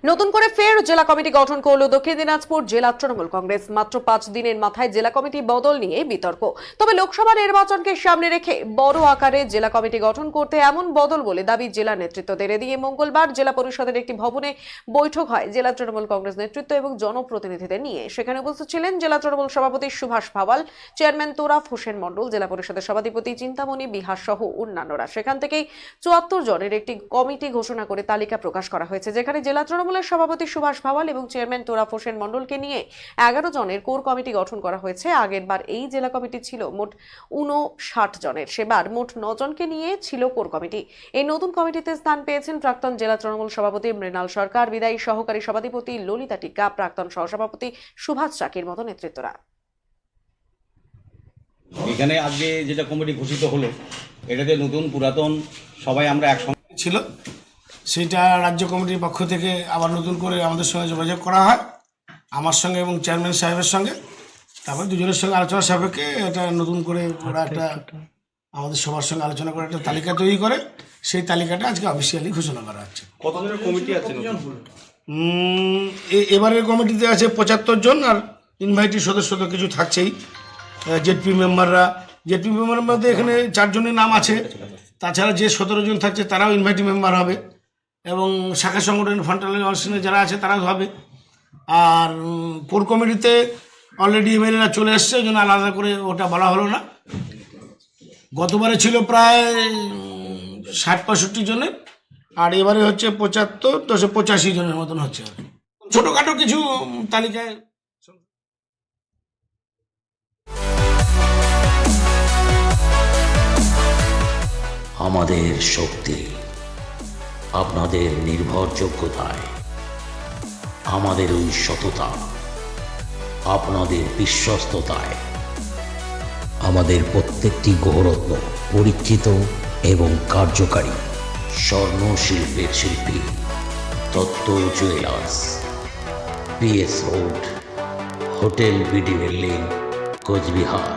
নতুন করে ফের জেলা কমিটি গঠন করলো দক্ষিণ দিনাজপুর জেলা তৃণমূল কংগ্রেস। মাত্র 5 দিনের মাথায় জেলা কমিটি বদল নিয়ে বিতর্ক। তবে লোকসভা নির্বাচনকে সামনে রেখে বড় আকারে জেলা কমিটি গঠন করতে এমন বদল বলে দাবি জেলা নেতৃত্বদের। এদিকে মঙ্গলবার জেলা পরিষদের একটি ভবনে বৈঠক হয় জেলা তৃণমূল কংগ্রেস নেতৃত্ব এবং জনপ্রতিনিধিদের নিয়ে। সেখানে উপস্থিত ছিলেন জেলা তৃণমূল সভাপতি সুভাষ ভাওয়াল, চেয়ারম্যান তোরাফ হোসেন মণ্ডল, জেলা পরিষদের সভাধিপতি চিন্তামণি বিহার সহ অন্যান্যরা। সেখান থেকেই 74 জনের একটি কমিটি ঘোষণা করে তালিকা প্রকাশ করা হয়েছে, যেখানে জেলা তৃণমূলের সভাপতি সুভাষ ভাওয়াল এবং চেয়ারম্যান তোরাফ হোসেন মণ্ডলকে নিয়ে 11 জনের কোর কমিটি গঠন করা হয়েছে। আগের বার এই জেলা কমিটি ছিল মোট 59 জনের, সেবার মোট 9 জনকে নিয়ে ছিল কোর কমিটি। এই নতুন কমিটিতে স্থান পেয়েছেন প্রাক্তন জেলা তৃণমূল সভাপতি মৃণাল সরকার, বিদায়ী সহকারী সভাধিপতি ললিতা টিক্কা, প্রাক্তন সহসভাপতি সুভাষ চাকির মতো নেতৃত্বরা। এখানে আজকে যেটা কমিটি ঘোষিত হলো, এটাতে নতুন পুরাতন সবাই আমরা একসঙ্গে ছিল, সেটা রাজ্য কমিটির পক্ষ থেকে আবার নতুন করে আমাদের সঙ্গে যোগাযোগ করা হয়, আমার সঙ্গে এবং চেয়ারম্যান সাহেবের সঙ্গে। তারপর দুজনের সঙ্গে আলোচনা সাপেক্ষে এটা নতুন করে ওরা একটা আমাদের সবার সঙ্গে আলোচনা করে একটা তালিকা তৈরি করে, সেই তালিকাটা আজকে অফিসিয়ালি ঘোষণা করা হচ্ছে। কতজনের কমিটি আছে? এবারের কমিটিতে আছে 75 জন, আর ইনভাইটেড সদস্য তো কিছু থাকছেই। জেডপি মেম্বারের মধ্যে এখানে 4 জনের নাম আছে। তাছাড়া যে 17 জন থাকছে তারাও ইনভাইটেড মেম্বার হবে, এবং শাখা সংগঠন ফান্ডাল অর্গানাইজেশনে যারা আছে তারাও হবে। আর কোর কমিটিতে অলরেডি এমএলএরা চলে এসছে, ওই জন্য আলাদা করে ওটা বলা হলো না। গতবারে ছিল প্রায় 60-65 জনের, আর এবারে হচ্ছে 75-85 জনের মতন হচ্ছে। ছোটোখাটো কিছু তালিকায় আমাদের শক্তি আপনাদের নির্ভরযোগ্যতায়, আমাদের ওই সততা আপনাদের বিশ্বস্ততায়, আমাদের প্রত্যেকটি গ্রহরত্ন পরীক্ষিত এবং কার্যকারী। স্বর্ণ শিল্পের শিল্পী Dutta jewellers, PS road, hotel BD building, Cooch Behar.